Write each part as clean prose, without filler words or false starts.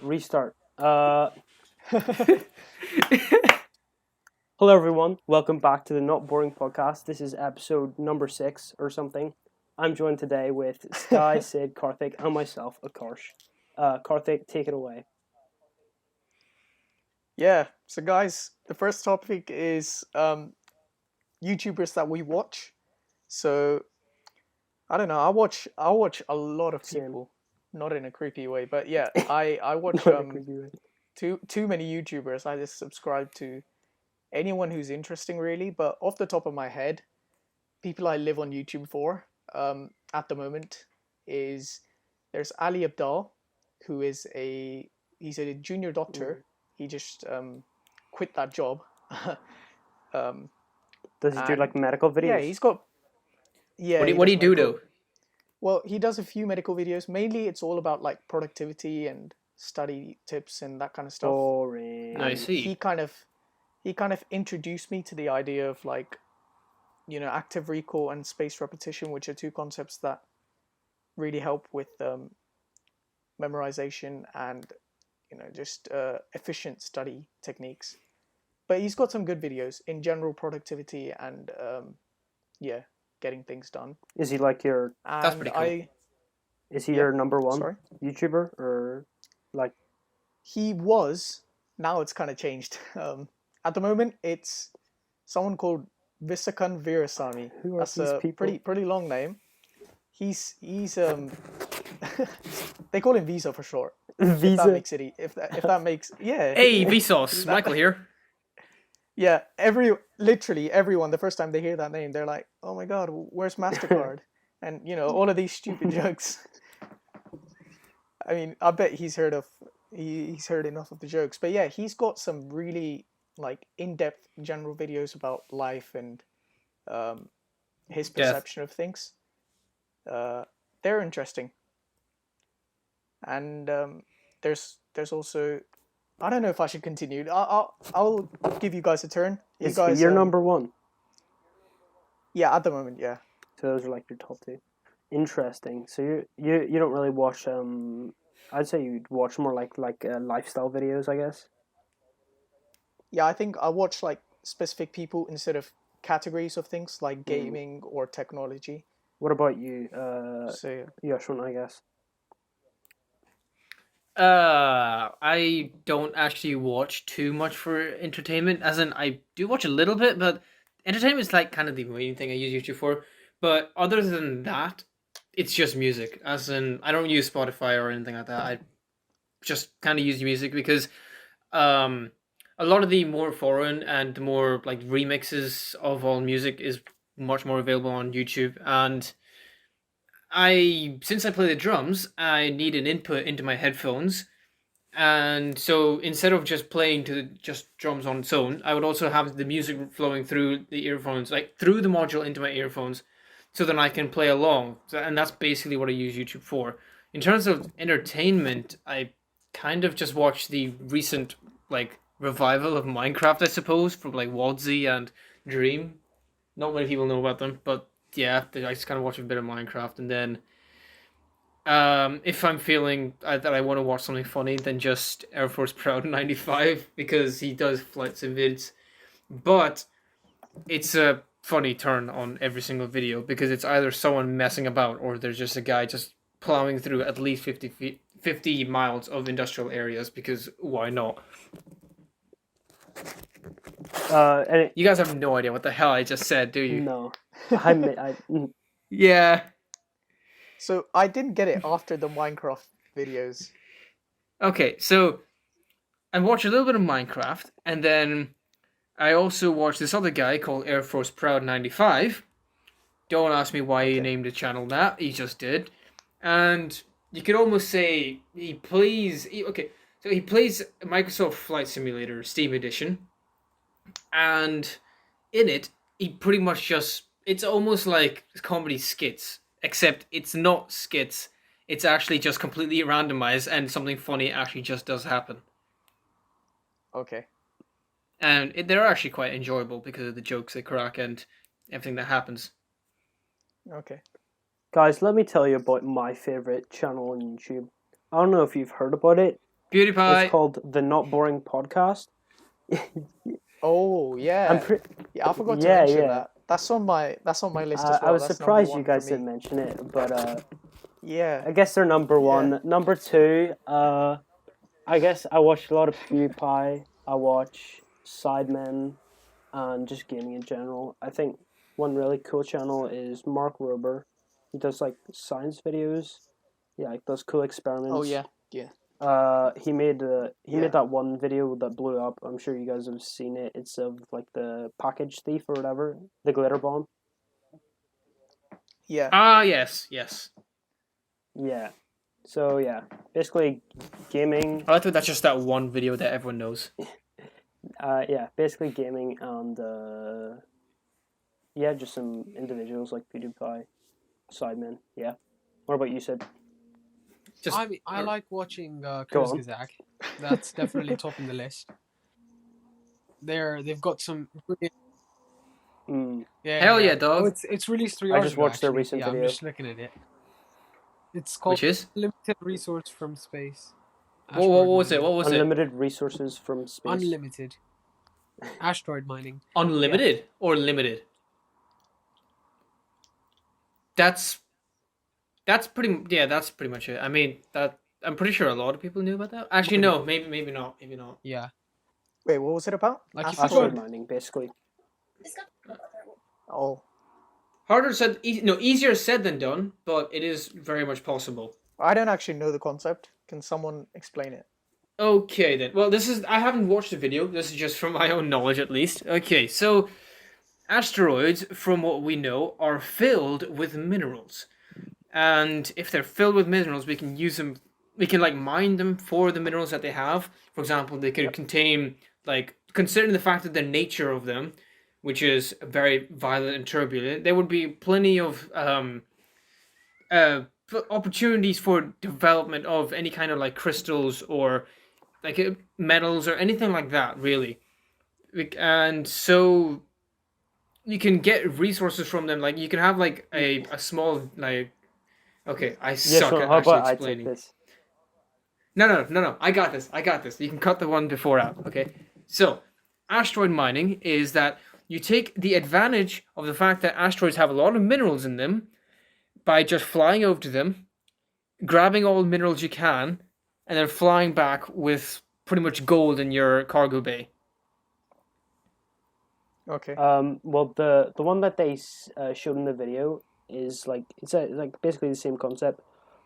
restart. Hello, everyone. Welcome back to the Not Boring Podcast. This is episode number 6 or something. I'm joined today with Sky, Sid, Karthik, and myself, Akarsh. Karthik, take it away. Yeah, so guys, the first topic is YouTubers that we watch. So I don't know, I watch a lot of Same. people, not in a creepy way, but yeah, I watch Not a creepy way. too many YouTubers. I just subscribe to anyone who's interesting really, but off the top of my head, people I live on YouTube for at the moment is there's Ali Abdal, who is he's a junior doctor. He just quit that job. um, Does he do like and medical yeah, videos? he's got What yeah, do, he what do does you do medical. though? Well, he does a few medical videos. Mainly, it's all about like productivity and study tips and that kind of stuff. Boring. I And see. he kind of introduced me to the idea of like active recall and spaced repetition, which are two concepts that really help with memorization and just efficient study techniques. But he's got some good videos in general productivity and yeah, getting things done. Is he like your? That's And pretty cool. Is he Yeah, your number one sorry. YouTuber or like? He was. Now it's kind of changed. At the moment, it's someone called Visakan Virasamy. Who are That's these a people? pretty long name. He's they call him Visa for short. If that Visa. makes it if that makes yeah. Hey, Vsauce, Michael here. Yeah, literally everyone, the first time they hear that name, they're like, "Oh my God, where's Mastercard?" And all of these stupid jokes. I mean, I bet he's heard enough of the jokes. But yeah, he's got some really like in-depth general videos about life and um, his Death. perception of things. They're interesting. And there's also, I don't know if I should continue. I'll give you guys a turn. You Is guys, he your number one? yeah, at the moment, yeah. So those are like your top two. Interesting. So you don't really watch I'd say you watch more like lifestyle videos, I guess. Yeah, I think I watch like specific people instead of categories of things like gaming or technology. What about you, So Yashwan, I guess? I don't actually watch too much for entertainment. As in, I do watch a little bit, but entertainment is like kind of the main thing I use YouTube for. But other than that, it's just music. As in, I don't use Spotify or anything like that. I just kind of use music because um a lot of the more foreign and the more like remixes of all music is much more available on YouTube. And since I play the drums, I need an input into my headphones. And so instead of just playing to just drums on its own, I would also have the music flowing through the earphones, like through the module into my earphones, so then I can play along. And that's basically what I use YouTube for. In terms of entertainment, I kind of just watched the recent like revival of Minecraft, I suppose, from like Wadzy and Dream. Not many people know about them, but yeah, I just kind of watch a bit of Minecraft, and then if I'm feeling that I want to watch something funny, then just Air Force Proud 95 because he does flight sim vids. But it's a funny turn on every single video because it's either someone messing about or there's just a guy just plowing through at least 50 miles of industrial areas because why not? And You guys have no idea what the hell I just said, do you? no, I Yeah. so I didn't get it after the Minecraft videos. Okay, so I watched a little bit of Minecraft, and then I also watched this other guy called Air Force Proud 95. Don't ask me why he Okay. named the channel that. He just did. And you could almost say he plays. So he plays Microsoft Flight Simulator Steam Edition, and in it, he pretty much just. It's almost like comedy skits, except it's not skits. It's actually just completely randomized, and something funny actually just does happen. Okay. And they're actually quite enjoyable because of the jokes they crack and everything that happens. Okay. guys, let me tell you about my favorite channel on YouTube. I don't know if you've heard about it. PewDiePie. It's called the Not Boring Podcast. Oh yeah, yeah. I forgot to Yeah, mention yeah. that. That's on my list as well. I was That's surprised you #1 guys for me. didn't mention it, but Yeah, I guess they're number one. Number two, I guess I watch a lot of PewDiePie. I watch Sidemen and just gaming in general. I think one really cool channel is Mark Rober. He does like science videos. Yeah, like those cool experiments. Oh yeah, yeah. He made Yeah. that one video that blew up. I'm sure you guys have seen it. It's of like the package thief or whatever, the glitter bomb. Yeah. Ah, yes, yes. Yeah. So yeah, basically gaming. I thought that's just that one video that everyone knows. Yeah, basically gaming and yeah, just some individuals like PewDiePie, Sidemen. Yeah. What about you, Sid? Just I like watching Go on. Kurzgesagt. That's definitely top in the list. They've got some really, Hell yeah, dog. Oh, it's released 3 I hours just ago, watched their actually. recent yeah, video. I'm just looking at it. It's called Which is? Limited Resource from Space. What was it? What was it? Unlimited resources from space. Unlimited. Asteroid mining. Unlimited or limited? That's pretty. Yeah, that's pretty much it. I mean, that I'm pretty sure a lot of people knew about that. Actually, no, maybe not. Yeah. Wait, what was it about? Like if Asteroid you go, mining, basically. Oh, Harder said, easier said than done, but it is very much possible. I don't actually know the concept. Can someone explain it? Okay then. Well, I haven't watched the video. This is just from my own knowledge, at least. Okay, so asteroids, from what we know, are filled with minerals, and if they're filled with minerals, we can use them. We can like mine them for the minerals that they have. For example, they could contain like, considering the fact that the nature of them, which is very violent and turbulent, there would be plenty of opportunities for development of any kind of like crystals or like metals or anything like that, really. And so you can get resources from them. Like you can have like a small like. Okay, I suck at how actually about explaining. I take this? No. I got this. You can cut the one before out. Okay. So, asteroid mining is that you take the advantage of the fact that asteroids have a lot of minerals in them by just flying over to them, grabbing all the minerals you can, and then flying back with pretty much gold in your cargo bay. Okay. Well, the one that they showed in the video is like like basically the same concept.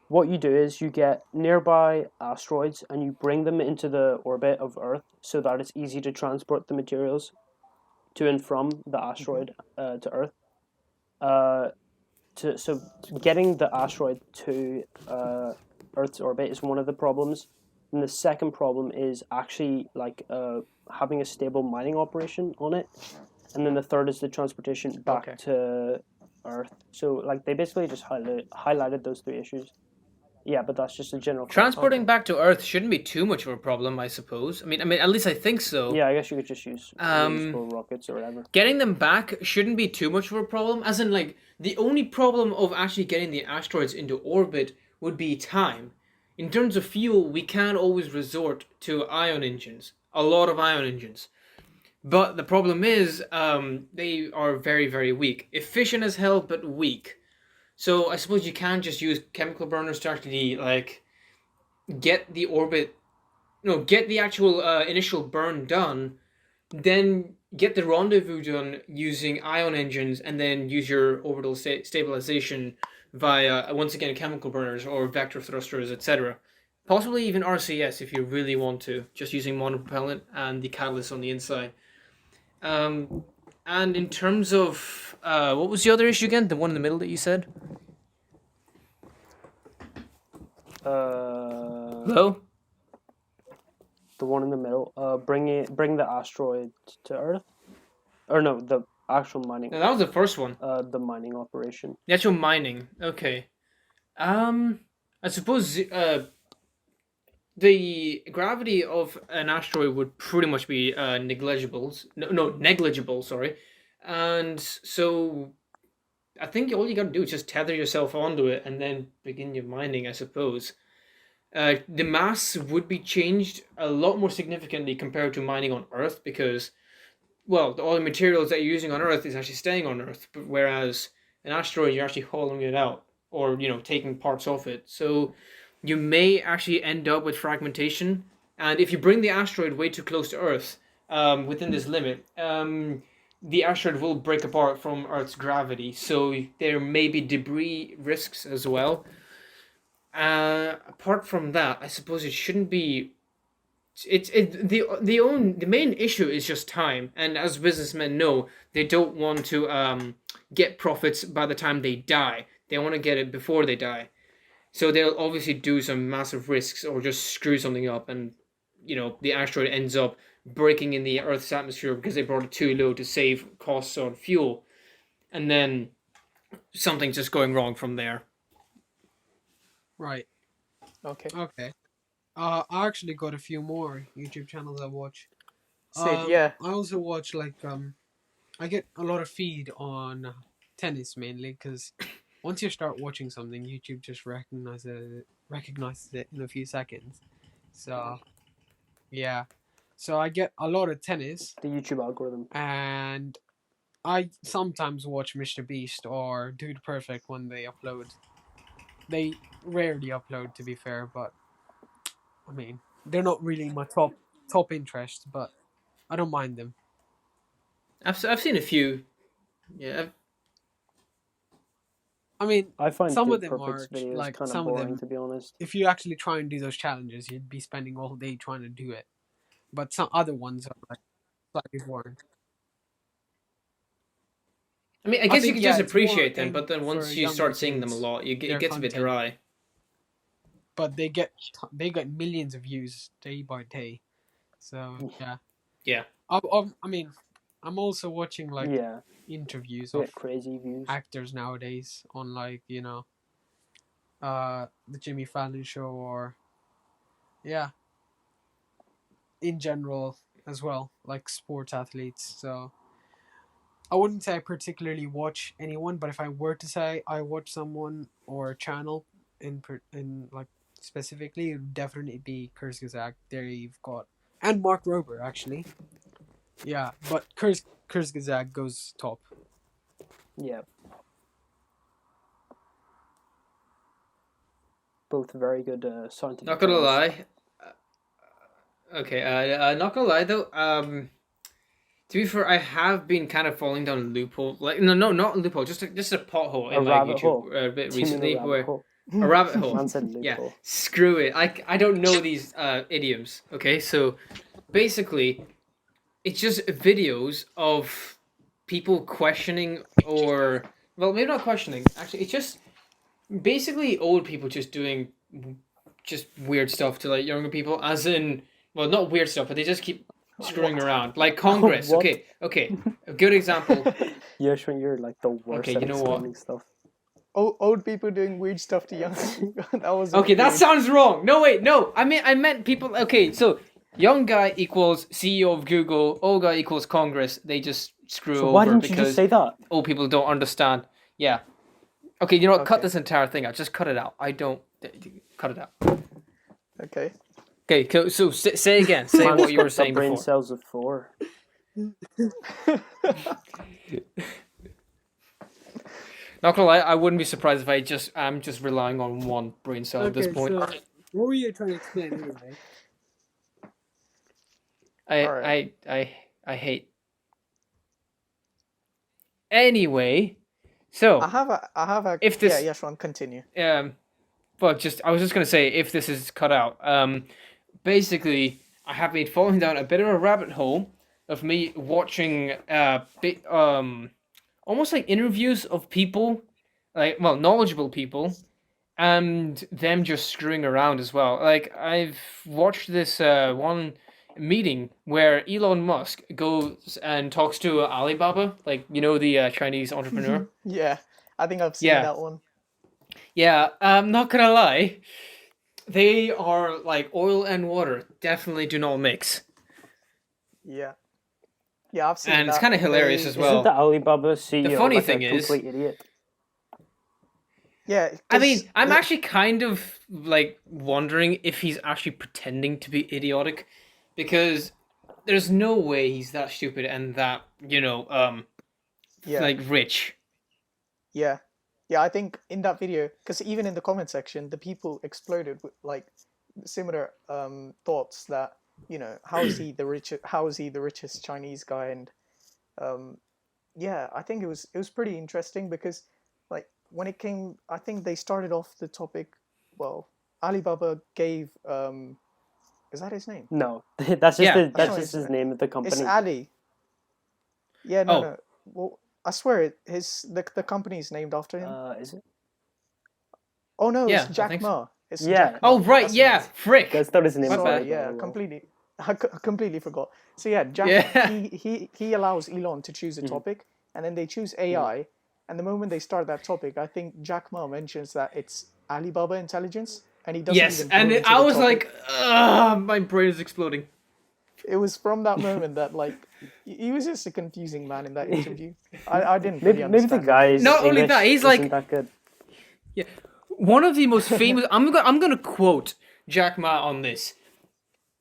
What you do is you get nearby asteroids and you bring them into the orbit of Earth so that it's easy to transport the materials to and from the asteroid to Earth. So getting the asteroid to Earth's orbit is one of the problems, and the second problem is actually like having a stable mining operation on it, and then the third is the transportation back to Earth. So like they basically just highlighted those three issues. Yeah, but that's just a general. Transporting back to Earth shouldn't be too much of a problem, I suppose. I mean, at least I think so. Yeah, I guess you could just use reusable rockets or whatever. Getting them back shouldn't be too much of a problem. As in, like, the only problem of actually getting the asteroids into orbit would be time. In terms of fuel, we can always resort to ion engines. A lot of ion engines. But the problem is, they are very, very weak. Efficient as hell, but weak. So I suppose you can just use chemical burners to actually like get the orbit, get the actual initial burn done, then get the rendezvous done using ion engines, and then use your orbital stabilization via once again chemical burners or vector thrusters, etc. Possibly even RCS if you really want to, just using monopropellant and the catalyst on the inside. And in terms of what was the other issue again? The one in the middle that you said? Hello? The one in the middle. Bring the asteroid to Earth, or no, the actual mining. No, that was the first one. The mining operation. The actual mining. Okay. I suppose the gravity of an asteroid would pretty much be negligible. No, negligible. Sorry. And so, I think all you got to do is just tether yourself onto it and then begin your mining, I suppose. the mass would be changed a lot more significantly compared to mining on Earth because, well, all the materials that you're using on Earth is actually staying on Earth, but whereas an asteroid, you're actually hauling it out or, taking parts off it. So you may actually end up with fragmentation. And if you bring the asteroid way too close to Earth, within this limit, the asteroid will break apart from Earth's gravity. So there may be debris risks as well. Apart from that, I suppose it shouldn't be. The main issue is just time, and as businessmen know, they don't want to get profits by the time they die. They want to get it before they die, so they'll obviously do some massive risks or just screw something up, and the asteroid ends up breaking in the Earth's atmosphere because they brought it too low to save costs on fuel, and then something's just going wrong from there. Right. Okay. Okay. I actually got a few more YouTube channels I watch. Sick, yeah. I also watch I get a lot of feed on tennis mainly because once you start watching something, YouTube just recognizes it in a few seconds. So yeah, so I get a lot of tennis, The YouTube algorithm. and I sometimes watch Mr. Beast or Dude Perfect when they upload. They rarely upload, to be fair, but I mean they're not really my top interest, but I don't mind them. I've seen a few. Yeah. I mean, I find some of Dude them Perfect's are videos like kind of some of boring, them. to be honest. If you actually try and do those challenges, you'd be spending all day trying to do it. But some other ones are like slightly boring. I mean, I guess you think, can yeah, just it's more appreciate them, but aimed then for once you younger start seeing them a kids, lot, it their gets a bit content. dry. But they get millions of views day by day. So yeah. Yeah. I mean, I'm also watching like Yeah, interviews we of get crazy views. actors nowadays on like the Jimmy Fallon show or in general as well, like sports athletes. So I wouldn't say I particularly watch anyone, but if I were to say I watch someone or a channel in like specifically, it would definitely be Kurzgesagt. There you've got, and Mark Rober actually. Yeah, but Kurzgesagt goes top. Yeah. Both very good scientific Not gonna channels. lie. Okay, not gonna lie though. To be fair, I have been kind of falling down a loophole. Like no, not a loophole, just a pothole A in like rabbit YouTube hole. a bit Do you mean recently, a rabbit where hole? a rabbit hole. Man said Yeah, loophole. screw it. I don't know these idioms. Okay, so basically, it's just videos of people questioning or well, maybe not questioning. Actually, it's just basically old people just doing just weird stuff to like younger people, as in well, not weird stuff, but they just keep screwing around, like Congress. What? Okay, a good example. Yes, when you're like the worst Okay, at you know what? explaining stuff. Old people doing weird stuff to young people. That was Okay, that weird. sounds wrong. No, wait, no. I meant people. Okay, so young guy equals CEO of Google. Old guy equals Congress. They just screw So over why didn't you because just say that? old people don't understand. Yeah. Okay, you know what? Cut Okay. this entire thing out. Just cut it out. I don't. Cut it out. Okay. Okay, so say again. Say Man, what you were that's what saying brain before. cells are for. Not gonna lie, I wouldn't be surprised if I'm just relying on one brain cell at this point. So what were you trying to explain anyway? I hate. Anyway, so I have a. If this- Yeah, Sean, continue. well, I was just gonna say if this is cut out. Basically, I have been falling down a bit of a rabbit hole of me watching almost like interviews of people, like knowledgeable people, and them just screwing around as well. Like I've watched this one meeting where Elon Musk goes and talks to Alibaba, like the Chinese entrepreneur. Yeah, I think I've seen Yeah. that one. Yeah, I'm not gonna lie. They are like oil and water. Definitely do not mix. Yeah. Yeah, I've seen And that. it's kinda hilarious as well. Isn't the Alibaba CEO funny like thing a is- complete idiot? Yeah, I mean, 'cause I'm the- actually kind of like wondering if he's actually pretending to be idiotic, because there's no way he's that stupid and that, yeah, like rich. yeah, yeah. I think in that video, because even in the comment section, the people exploded with like similar thoughts that how is he the richest Chinese guy, and um, yeah, I think it was pretty interesting because like when it came, I think they started off the topic. Well, Alibaba gave is that his name? No, that's just Yeah, the, That's that's not just his his name. name of the It's company. Ali. Yeah, no, Oh, no. Well, I swear the company is named after him. Is it? Oh no, it's yeah, I Jack think so. Ma. It's Yeah. Jack Oh, Ma. right, That's his name. yeah, frick. That's not his name. My Is Sorry, bad. Ali yeah, Baba. completely. I completely forgot. So yeah, Jack Yeah. he allows Elon to choose a topic, and then they choose AI. And the moment they start that topic, I think Jack Ma mentions that it's Alibaba Intelligence, and he doesn't Yes, even go and into I the was topic. like, my brain is exploding. It was from that moment that like he was just a confusing man in that interview. I didn't really Maybe the understand what he was guy's Not saying. only English that, he's isn't like, that good. yeah, one of the most famous. I'm gonna quote Jack Ma on this.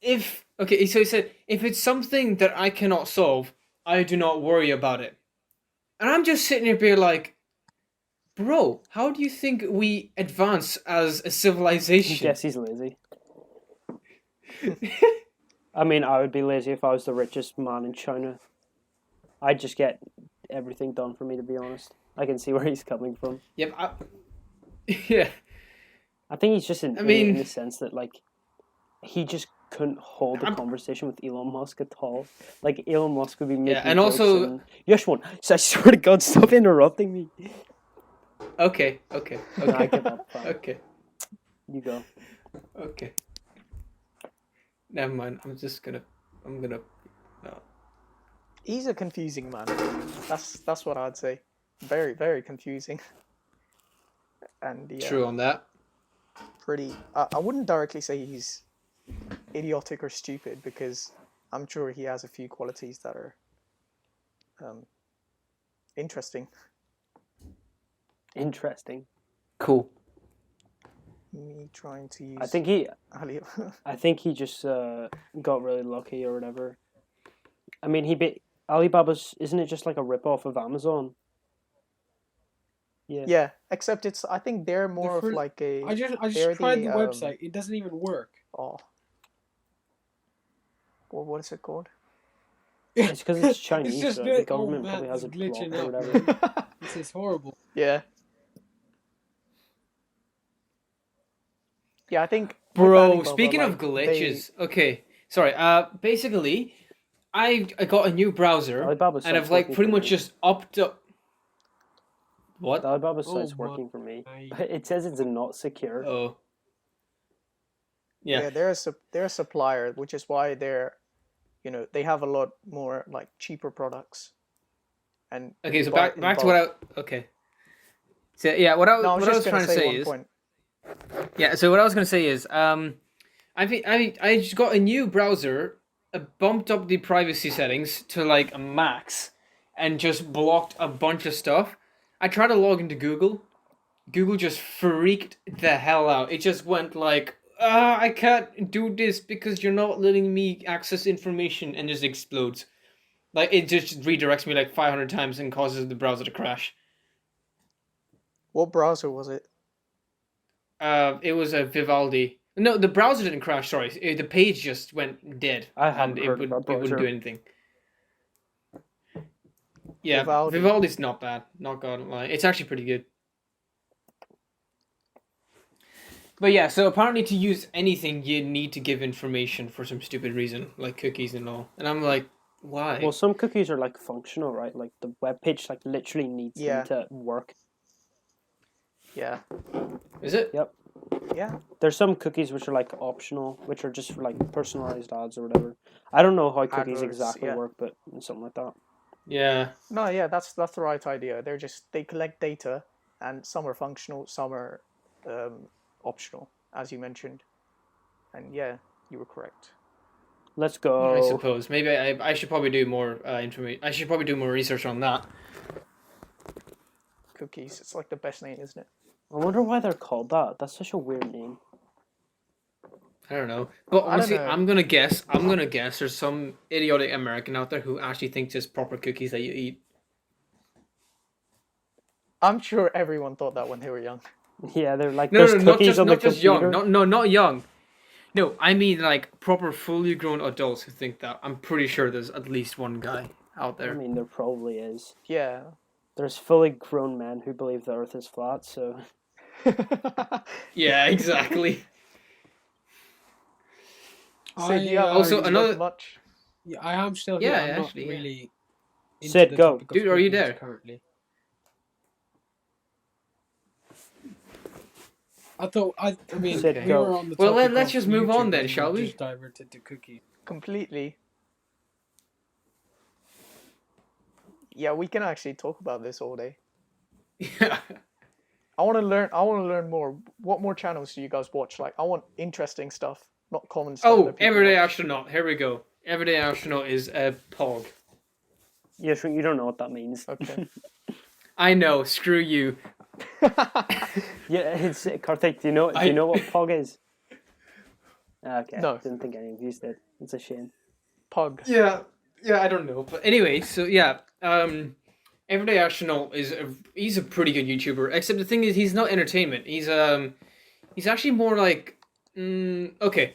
So he said, if it's something that I cannot solve, I do not worry about it. And I'm just sitting here being like, bro, how do you think we advance as a civilization? Guess he's lazy. I mean, I would be lazy if I was the richest man in China. I'd just get everything done for me, to be honest. I can see where he's coming from. Yep. Yeah. I think he's just an I idiot in mean, the sense that, like, he just couldn't hold a I'm- conversation with Elon Musk at all. Like, Elon Musk would be making and jokes also- and... Yashwan, so I swear to God, stop interrupting me. okay. No, I give up. Fine. Okay. You go. Okay. Never mind. I'm gonna. No. He's a confusing man. That's what I'd say. Very, very confusing. And yeah, True on that. pretty. I wouldn't directly say he's idiotic or stupid because I'm sure he has a few qualities that are interesting. Interesting. Cool. Me trying to use. I think he Ali. I think he just got really lucky or whatever. I mean, Alibaba's, isn't it just like a rip-off of Amazon? Yeah. Yeah, except it's. I think they're more of first- like a. I just they're tried the the, website. It doesn't even work. Oh. Well, what is it called? It's because it's Chinese, just so good. the government Oh, probably man, has it's it glitching blocked or out, whatever. This is horrible. Yeah. Yeah, I think. with Bro, Alibaba, speaking of like, glitches, okay. Sorry. Basically, I got a new browser, Alibaba and I've site's like working pretty for much me. just upped up. What? The Alibaba Oh site's my- working for me. It says it's not secure. Oh. Yeah. Yeah, they're a supplier, which is why they have a lot more like cheaper products. And Okay. you So buy back in back to what bulk. I. Okay. So yeah, what I No, I was what I just was gonna trying to say say one is point. yeah. So what I was gonna say is I just got a new browser, bumped up the privacy settings to like a max, and just blocked a bunch of stuff. I tried to log into Google. Google just freaked the hell out. It just went like, I can't do this because you're not letting me access information, and just explodes. Like it just redirects me like 500 times and causes the browser to crash. What browser was it? It was a Vivaldi. No, the browser didn't crash. Sorry, the page just went dead, I and haven't it heard of that wouldn't do browser. anything. Yeah, Vivaldi. Vivaldi's not bad. Not gonna lie, it's actually pretty good. But yeah, so apparently to use anything, you need to give information for some stupid reason, like cookies and all. And I'm like, why? Well, some cookies are like functional, right? Like the web page like literally needs Yeah. them to work. Yeah. Is it? Yep. Yeah. There's some cookies which are like optional, which are just for like personalized ads or whatever. I don't know how cookies AdWords, exactly yeah. work, but something like that. Yeah. No, yeah, that's the right idea. They collect data, and some are functional, some are optional, as you mentioned. And yeah, you were correct. Let's I go. suppose maybe I should probably do more information. I should probably do more research on that. Cookies. It's like the best name, isn't it? I wonder why they're called that. That's such a weird name. I don't know. But I don't honestly, know. I'm gonna guess there's some idiotic American out there who actually thinks it's proper cookies that you eat. I'm sure everyone thought that when they were young. Yeah, they're like No, there's no, no, cookies on the not just young. computer. Not young. No, I mean like proper fully grown adults who think that. I'm pretty sure there's at least one guy out I there. mean, there probably is. Yeah. There's fully grown men who believe the Earth is flat. So Yeah, exactly. Sid, do you have Also, arguments another- with much? Yeah, I am still Yeah, here. I'm actually, not yeah. really into Sid, the go. topic of Dude, are you cookies there? currently. I mean, Sid, we go. were on the Well, topic let's of just move on YouTube then, and shall we? Just diverted to cookies. Completely. Yeah, we can actually talk about this all day. Yeah. I want to learn more. What more channels do you guys watch? Like, I want interesting stuff, not common stuff. Oh, that people Everyday watch. Astronaut. Here we go. Everyday Astronaut is a pog. you don't know what that means. Okay. I know. Screw you. Yeah, it's Karthik. Do you know what pog is? Okay, No. didn't think any of you did. It's a shame. Pug. Yeah, I don't know, but anyway, so yeah, Everyday Astronaut he's a pretty good YouTuber. Except the thing is, he's not entertainment. He's actually more like, okay,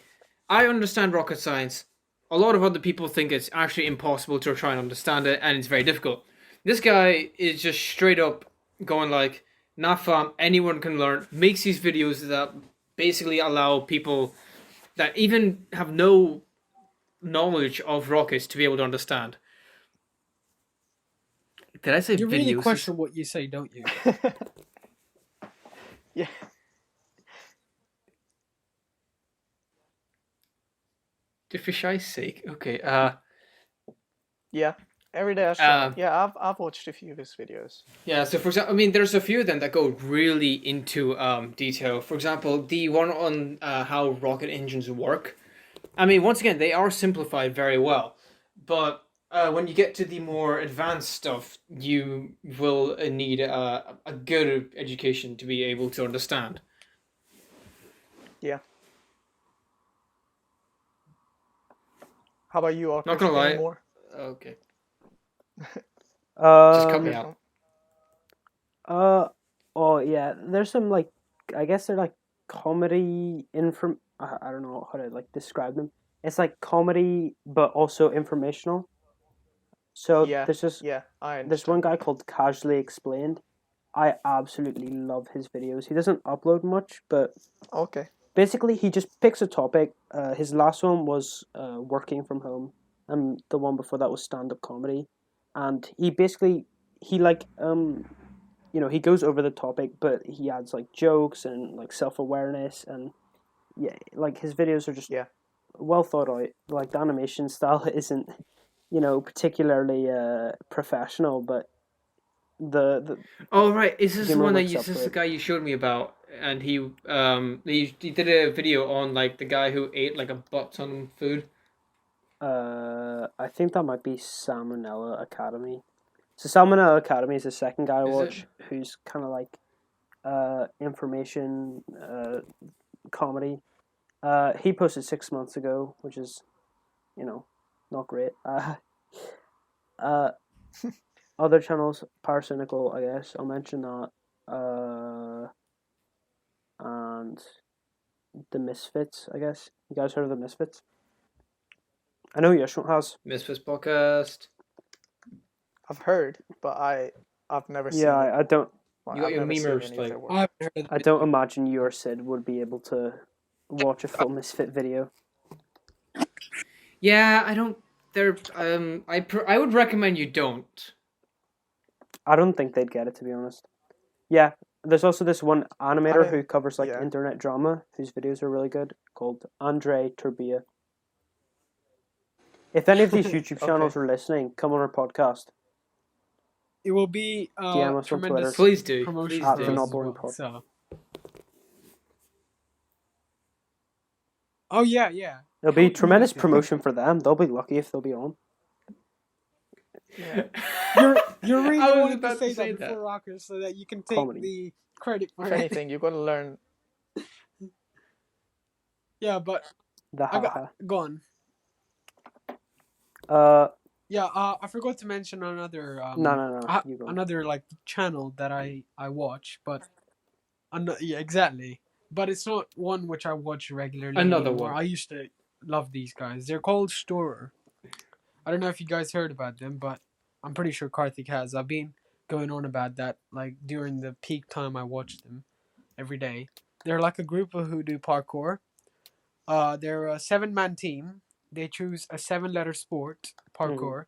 I understand rocket science. A lot of other people think it's actually impossible to try and understand it, and it's very difficult. This guy is just straight up going like, nah fam, anyone can learn. Makes these videos that basically allow people that even have no knowledge of rockets to be able to understand. Did I say You videos? really question what you say, don't you? Yeah. For shy's sake. Okay. Yeah. Everyday Astronaut. Yeah, I've watched a few of his videos. Yeah. So for example, I mean, there's a few of them that go really into detail. For example, the one on how rocket engines work. I mean, once again, they are simplified very well, but when you get to the more advanced stuff, you will need a good education to be able to understand. Yeah. How about you, Arkus? Not gonna Any lie. more? Okay. Just cut me out. Oh yeah, there's some like, I guess they're like comedy I don't know how to like describe them. It's like comedy, but also informational. So Yeah. there's just Yeah, I there's understand. one guy called Casually Explained. I absolutely love his videos. He doesn't upload much, but Okay. basically he just picks a topic. His last one was working from home, and the one before that was stand-up comedy. And he basically he like he goes over the topic, but he adds like jokes and like self-awareness, and yeah, like his videos are just Yeah. well thought out. Like the animation style isn't particularly professional, but the Oh right, is this the humor one that works you? up This for is the it. guy you showed me about, and he did a video on like the guy who ate like a butt ton of food. I think that might be Salmonella Academy. So Salmonella Academy is the second guy I Is it? watch who's kind of like information comedy. He posted 6 months ago, which is not great. Other channels, Paracynical, I guess I'll mention that. And the Misfits, I guess. You guys heard of the Misfits? I know Yashwant has. Misfits podcast. I've heard, but I've never seen Yeah, it. I don't. Well, You got I've your never seen memers, any of like- their work. I haven't heard of the I don't video. imagine you or Sid would be able to watch a full Misfit video. Yeah, I don't. They're I would recommend you don't. I don't think they'd get it, to be honest. Yeah, there's also this one animator mean, who covers like yeah. internet drama, whose videos are really good, called Andre Turbia. If any of these YouTube channels are listening, come on our podcast. It will be DM us on tremendous Twitter. Please do. promotion Please At for the do. us Not as Boring well, Pod. so. Oh yeah. It'll be How tremendous convenient. promotion for them. They'll be lucky if they'll be on. Yeah. You really I was wanted to about say to say that that. before Rocker, so that you can take Comedy. the credit for If it. anything, you've got to learn. Yeah, but The I haha. got go on. Yeah, I forgot to mention another No, you go. another like channel that I watch, but yeah, exactly. But it's not one which I watch regularly Another anymore. one. I used to love these guys. They're called Storer. I don't know if you guys heard about them, but I'm pretty sure Karthik has. I've been going on about that like during the peak time I watch them every day. They're like a group of who do parkour. They're a 7-man team. They choose a 7-letter sport, parkour,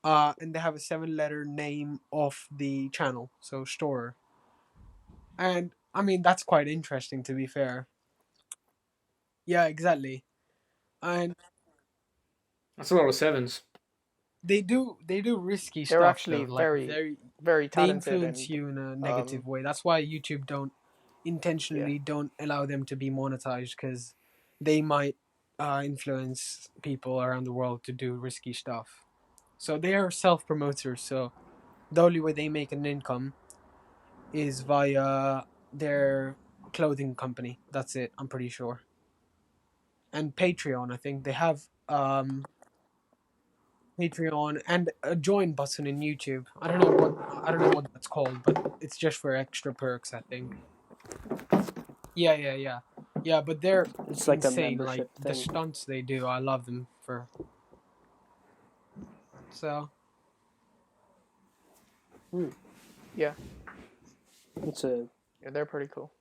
and they have a 7-letter name of the channel, so Storer. And I mean that's quite interesting to be fair. Yeah, exactly. And That's a lot of sevens. they do risky They're stuff though, actually like very, very very they talented, influence and you in a um, negative way. That's why YouTube don't yeah, intentionally don't allow them to be monetized because they might influence people around the world to do risky stuff. So they are self promoters. So the only way they make an income is via their clothing company. That's it. I'm pretty sure. And Patreon, I think they have Patreon and a join button in YouTube. I don't know what that's called, but it's just for extra perks, I think. Yeah. Yeah, but they're It's like a insane. Like membership the thing. stunts they do, I love them for. So yeah, It's a yeah, they're pretty cool.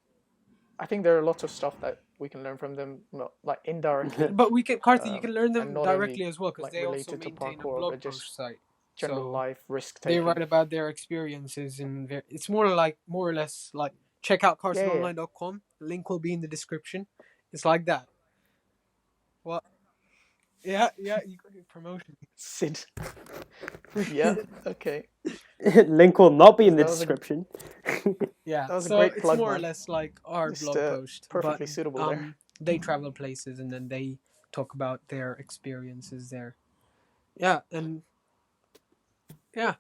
I think there are lots of stuff that we can learn from them, not like indirectly, but we can Karthi, you can learn and them not only directly as well because like they also related to maintain a parkour, blog but just post site. general So life risk they taking. write about their experiences and it's more or less like check out Yeah, yeah. carsononline.com. Link will be in the description. It's like that. Well, yeah, you got your promotion. Sid. Yeah, okay. link will not be in the That was a description. Yeah, that was a so great it's plug, more or man. less like our Just blog post, but perfectly suitable there. they travel places and then they talk about their experiences there. Yeah, and yeah,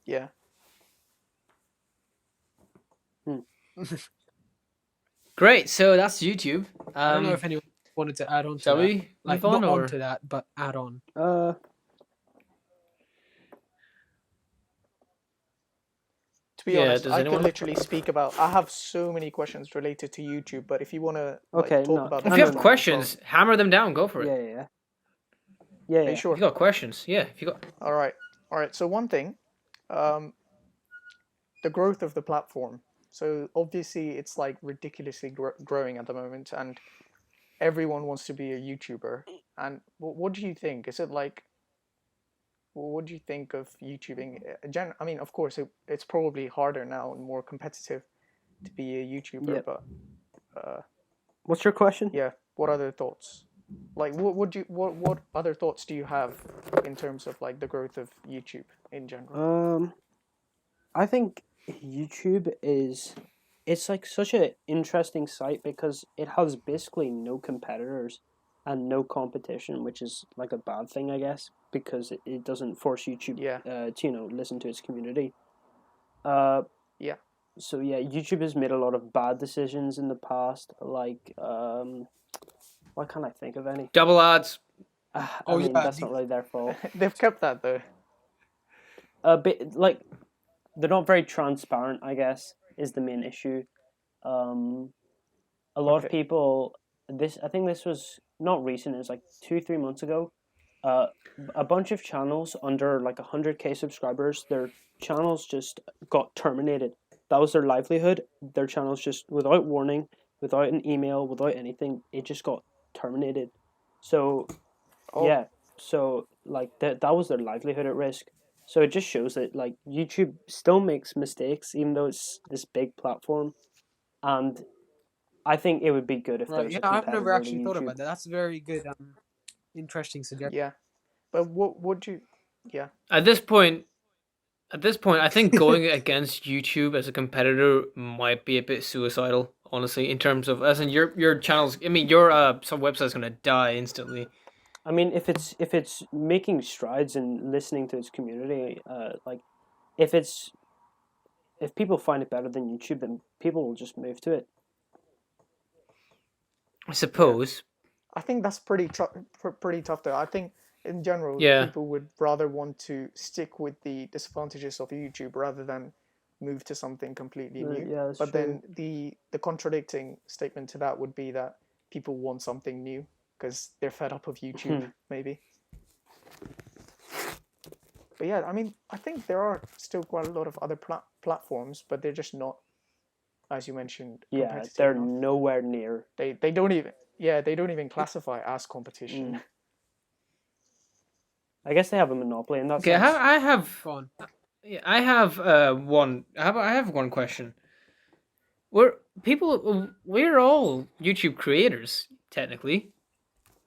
Yeah. Great. So that's YouTube. I don't know if anyone wanted to add on to Shall that. we Like move on, not or onto that, but add on. To be yeah? honest, Does I could anyone? literally speak about. I have so many questions related to YouTube, but if you want to like Okay, talk no, about If that, you no, have no no. questions, hammer them down. Go for it. Yeah. Are you If you sure? got questions, yeah. If you got, All right, all right. So one thing, um, the growth of the platform. So obviously, it's like ridiculously growing at the moment, and everyone wants to be a YouTuber. And what do you think? Is it like what do you think of YouTubing? I mean, of course, it's probably harder now and more competitive to be a YouTuber, Yep. but What's your question? yeah, what other thoughts? Like, what other thoughts do you have in terms of like the growth of YouTube in general? I think YouTube it's like such an interesting site because it has basically no competitors and no competition, which is like a bad thing, I guess, because it doesn't force YouTube Yeah, to listen to its community. Uh, yeah, so yeah, YouTube has made a lot of bad decisions in the past. Like, why can't I think of any? double ads. I Oh mean, yeah, that's not really their fault. they've kept that though. A bit like they're not very transparent, I guess, is the main issue. Um, a lot of Okay. people, I think this was not recent. It was like 2-3 months ago. Uh, a bunch of channels under like 100K subscribers, their channels just got terminated. That was their livelihood. Their channels just, without warning, without an email, without anything, it just got terminated. So Oh, yeah, so like that was their livelihood at risk. So it just shows that like YouTube still makes mistakes, even though it's this big platform. And I think it would be good if there right. was Yeah, a I've never competitor to actually thought YouTube. about that. That's very good. Interesting suggestion. yeah. But what would you? Yeah, At this point, I think going against YouTube as a competitor might be a bit suicidal. Honestly, in terms of as in your channels. I mean, your some website's gonna die instantly. I mean, if it's making strides and listening to its community, like if if people find it better than YouTube, then people will just move to it. I suppose. I think that's pretty tough though. I think in general, Yeah. people would rather want to stick with the disadvantages of YouTube rather than move to something completely new. Yeah, that's But true. then the contradicting statement to that would be that people want something new because they're fed up of YouTube, maybe. But yeah, I mean, I think there are still quite a lot of other platforms, but they're just not, as you mentioned, Yeah, competitive they're enough. nowhere near. They don't even classify as competition. I guess they have a monopoly in that Okay, sense. I have Go on. I have one. I have one question. We're all YouTube creators technically,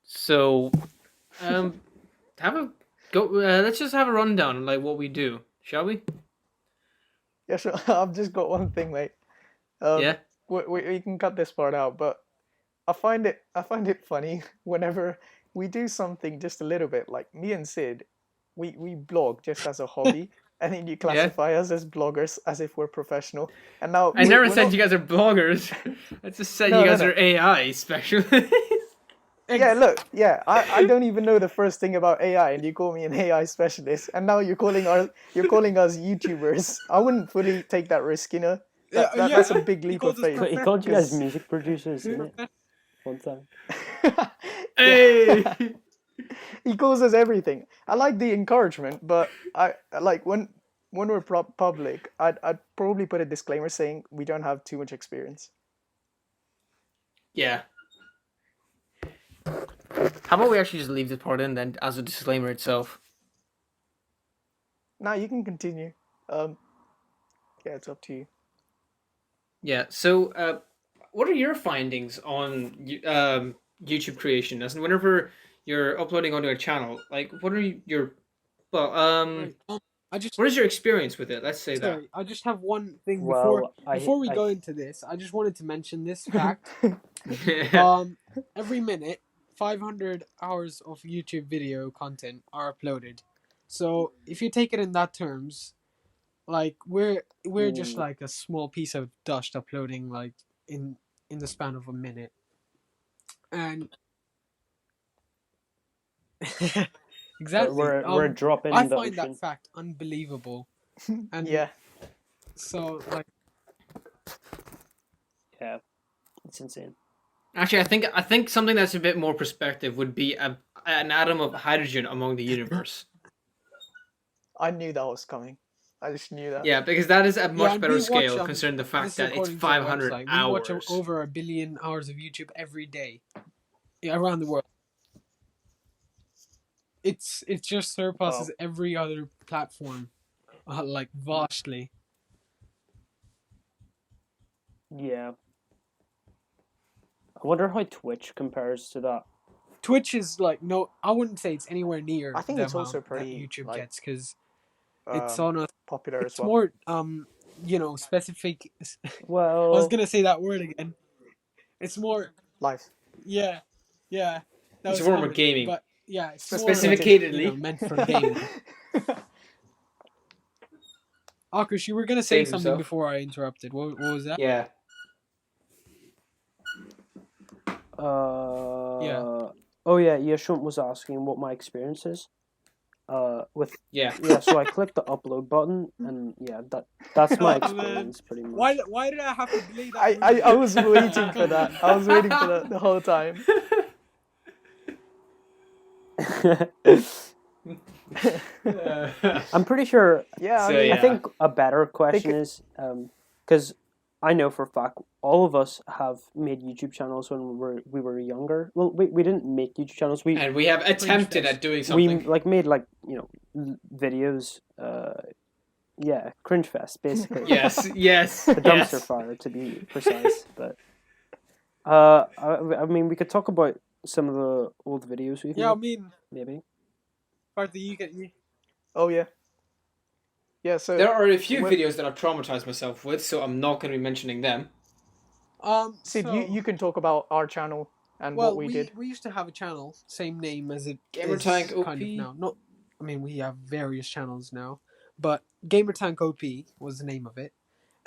so have a go. Let's just have a rundown on like what we do, shall we? Yeah, sure. I've just got one thing, mate. Yeah. We can cut this part out, but I find it funny whenever we do something just a little bit. Like me and Sid, we blog just as a hobby, and then you classify us as bloggers as if we're professional. And now I never we're said not- you guys are bloggers. I just said No, you no, guys no. are AI specialists. Yeah, look, yeah, I don't even know the first thing about AI, and you call me an AI specialist, and now you're calling us YouTubers. I wouldn't fully take that risk, you know. That's a big leap of called us faith. He called you guys 'cause- music producers, isn't it? One time. Hey. He calls us everything. I like the encouragement, but I like when we're public, I'd probably put a disclaimer saying we don't have too much experience. Yeah. How about we actually just leave this part in then as a disclaimer itself? Now you can continue. Yeah, it's up to you. Yeah. So, what are your findings on YouTube creation? As in, whenever you're uploading onto a channel, like, what are your Right, I just what is your experience with it? Let's say sorry. I just have one thing Well, before we I- go into this. I just wanted to mention this fact. that. Every minute, 500 hours of YouTube video content are uploaded. So if you take it in that terms, like we're just like a small piece of dust uploading like in the span of a minute, and exactly. We're a drop in I the find ocean. that fact unbelievable, and Yeah, so like Yeah, it's insane. Actually, I think something that's a bit more perspective would be an atom of hydrogen among the universe. I knew that was coming. I just knew that. Yeah, because that is a much and better we watch, scale considering the this fact is that it's according to our 500 website. hours. We watch over 1 billion hours of YouTube every day, around the world. It just surpasses every other platform, like vastly. Yeah. I wonder how Twitch compares to that. Twitch is like no, I wouldn't say it's anywhere near. I think the it's also amount that pretty, YouTube like, gets because it's on a. Popular It's as well. more specific. I Well, was gonna say that word again. It's more Live. yeah. That It's was more comedy, gaming. but yeah, it's more Specificatedly. meant for gaming. Akush, you were gonna say Save something yourself. before I interrupted. What was that? Yeah. Oh yeah, Yashant was asking what my experience is. With Yeah. so I clicked the upload button, and yeah, that's my Oh, man. experience pretty much. Why did I have to delay that? I was waiting for that. I was waiting for that the whole time. I'm pretty sure. Yeah, So, I mean, I think a better question could- is because I know for a fact all of us have made YouTube channels when we were younger. Well, we didn't make YouTube channels. And we have attempted fest. at doing We something. made videos. Yeah, cringe fest basically. Yes. The dumpster Yes. fire to be precise. But I mean, we could talk about some of the old videos we've Yeah, I made, mean, maybe. Karthik, you can. oh yeah. Yeah, so There are a few What- videos that I've traumatized myself with, so I'm not going to be mentioning them. Sid, So, you can talk about our channel and well, what we did. we used to have a channel, same name as it Gamertank is OP? kind of now. Not, I mean, we have various channels now, but Gamertank OP was the name of it,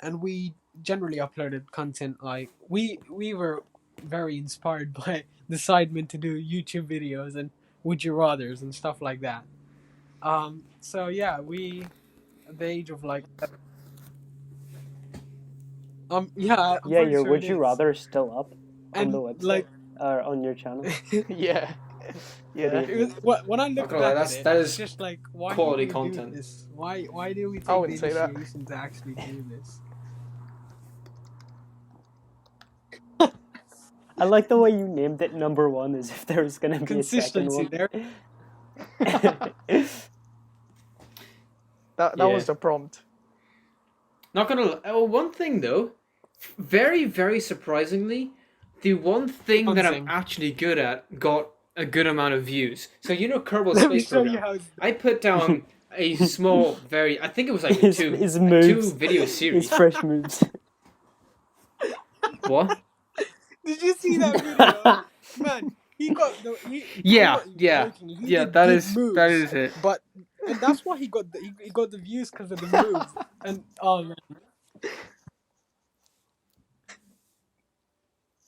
and we generally uploaded content. Like we were very inspired by the Sidemen to do YouTube videos and Would You Rather's and stuff like that. So yeah, we at the age of like yeah, I'm Yeah, pretty your sure Would it You is. Rather is still up on And the website like or on your channel. Yeah. Yeah. Idiot. when I Not look gonna lie, back at it, that it's is just like, why quality did we do content. this? Why do we I take the wouldn't say that. initiation to actually do this? I like the way you named it number 1 as if there was going to be a second Consistency one. there. That Yeah. was the prompt. Not gonna. Oh, one thing though, very very surprisingly, the one thing that I'm Hunting. actually good at got a good amount of views. So you know Kerbal Let me Space show you Program. how it's I put down a small, I think it was like his two moves. video series. His fresh moves. What? Did you see that video? Man, he got the Yeah, I'm not even yeah, joking, he yeah. did That good is moves, that is it. But and that's why he got the views because of the moves. And oh man,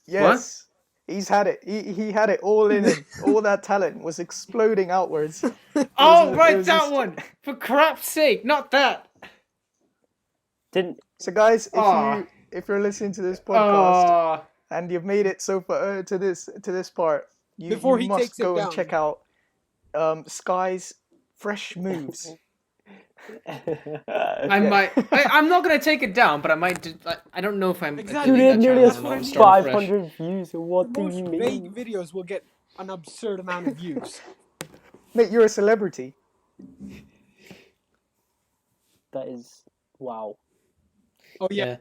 Yes. He's had it. He had it all in him. All that talent was exploding outwards. Oh, it right, was that just- one. For crap's sake, not that. Didn't So guys, Aw. if you're listening to this podcast Oh, and you've made it so far to this part, you Before he must takes it go and down. check out Sky's fresh moves. I'm not gonna take it down, but I might. I don't know if I'm. Exactly. Dude, delete it that nearly channel has and I'll what I mean. start afresh. 500 views. What do most you vague mean? videos will get an absurd amount of views. Mate, you're a celebrity. That is wow. Oh yeah, Yeah.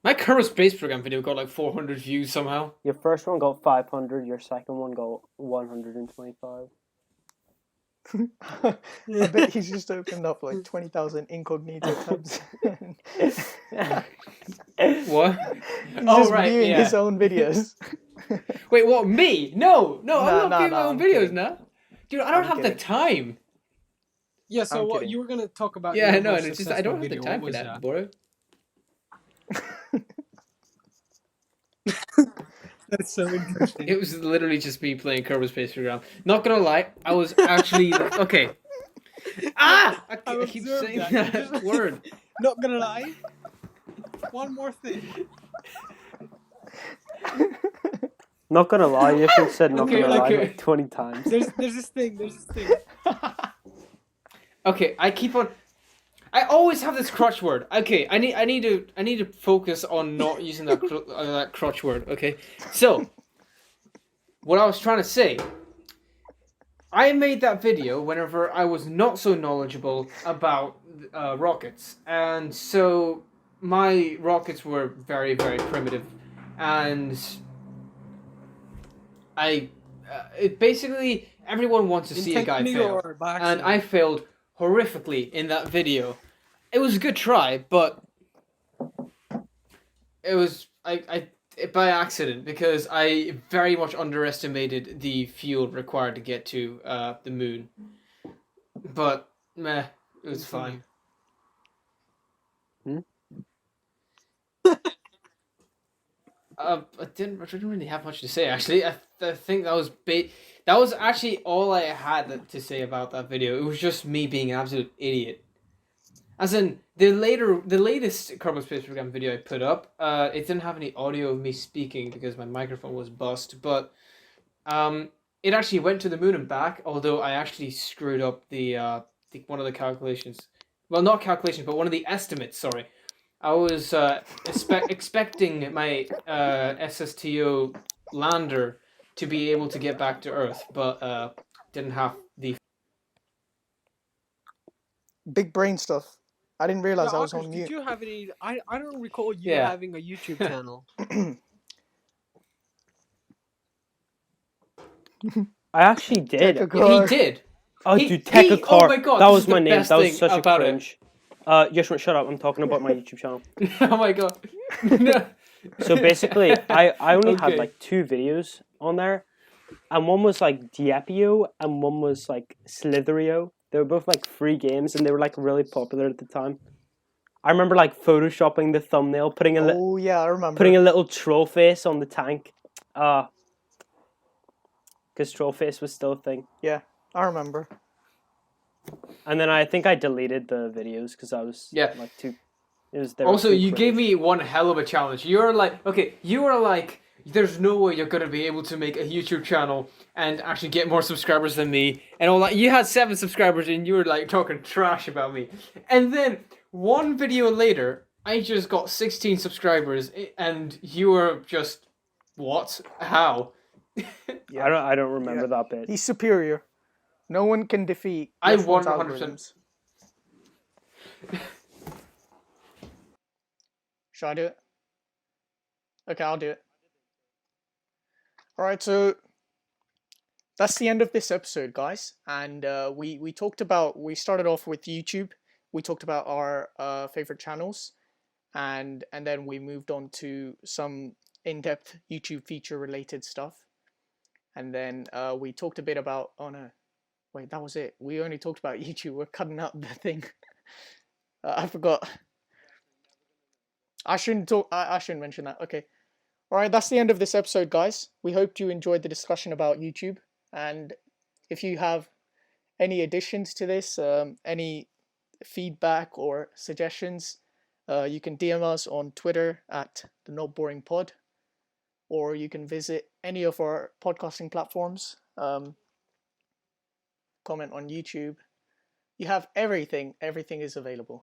My Kerbal Space Program video got like 400 views somehow. Your first one got 500. Your second one got 125. I bet he's just opened up like 20,000 incognito tabs. What? He's Oh, just right, viewing yeah. his own videos. Wait, what? Me? No, I'm Nah, not nah, viewing my nah, own I'm videos kidding. now. Dude, I don't I'm have the kidding. time. yeah. So I'm what kidding. you were gonna talk about? Yeah, I your know, most and it's just I don't have the successful time video. for What that, was bro. That's so interesting. It was literally just me playing Kerbal Space Program. Not gonna lie, I was actually okay. Ah! I I keep observed saying that. that word. Not gonna lie. One more thing. Not gonna lie, you should have said not Okay, gonna lie okay. like 20 times. There's this thing. Okay, I always have this crutch word. Okay, I need to focus on not using that crutch word. Okay, so what I was trying to say, I made that video whenever I was not so knowledgeable about rockets, and so my rockets were very very primitive, and it basically everyone wants to see a guy Intentionally fail, or by and accident? I failed horrifically in that video. It was a good try, but it was I by accident because I very much underestimated the fuel required to get to the moon. But meh, it was fine. I didn't really have much to say actually. I think that was that was actually all I had to say about that video. It was just me being an absolute idiot. As in the latest Kerbal Space Program video I put up, it didn't have any audio of me speaking because my microphone was bust. But it actually went to the moon and back. Although I actually screwed up the one of the calculations. Well, not calculations, but one of the estimates. Sorry. I was expecting my SSTO lander to be able to get back to Earth, but didn't have the. Big brain stuff. I didn't realize Yeah, I was Akash, on did mute. you have any? I don't recall you Yeah. having a YouTube channel. I actually did. Technical- He did. Oh, He- dude, Tekka he- oh Car. my God, that this was is my the name. best That was thing such a about it. cringe. Yashwant, shut up. I'm talking about my YouTube channel. Oh my god. No. So basically, I only had Okay. like 2 videos on there, and one was like Diepio and one was like Slitherio. They were both like free games, and they were like really popular at the time. I remember like photoshopping the thumbnail, putting a Oh yeah, I remember. putting a little troll face on the tank. Because troll face was still a thing. Yeah, I remember. And then I think I deleted the videos because I was Yeah. like too. They were Also, too you gave cringe. me one hell of a challenge. You're like, okay, you are like, there's no way you're gonna be able to make a YouTube channel and actually get more subscribers than me, and all that. You had 7 subscribers, and you were like talking trash about me. And then one video later, I just got 16 subscribers, and you were just, what? How? Yeah. I don't remember that bit. He's superior. No one can defeat I Restaurant's 100%. algorithms. Should I do it? Okay, I'll do it. Alright, so that's the end of this episode, guys. And we started off with YouTube. We talked about our favorite channels, and then we moved on to some in-depth YouTube feature related stuff. And then we talked a bit about, oh no, wait, that was it. We only talked about YouTube. We're cutting out the thing. I forgot. I shouldn't talk. I shouldn't mention that. Okay. All right. That's the end of this episode, guys. We hope you enjoyed the discussion about YouTube. And if you have any additions to this, any feedback or suggestions, you can DM us on Twitter at the Not Boring Pod, or you can visit any of our podcasting platforms. Comment on YouTube. You have everything. Everything is available.